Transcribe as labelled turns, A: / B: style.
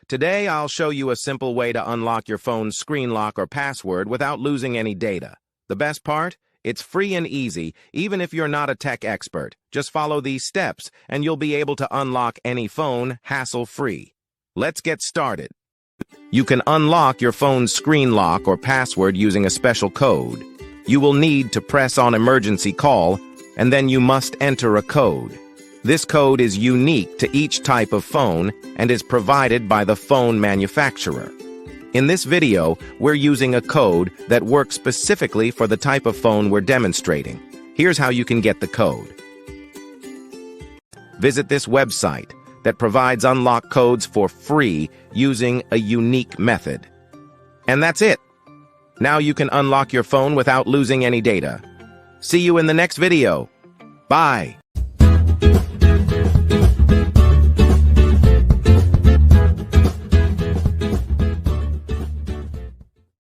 A: Today, I'll show you a simple way to unlock your phone's screen lock or password without losing any data. The best part? It's free and easy, even if you're not a tech expert. Just follow these steps, and you'll be able to unlock any phone hassle-free. Let's get started. You can unlock your phone's screen lock or password using a special code. You will need to press on emergency call, and then you must enter a code. This code is unique to each type of phone and is provided by the phone manufacturer. In this video, we're using a code that works specifically for the type of phone we're demonstrating. Here's how you can get the code. Visit this website that provides unlock codes for free using a unique method. And that's it. Now you can unlock your phone without losing any data. See you in the next video. Bye.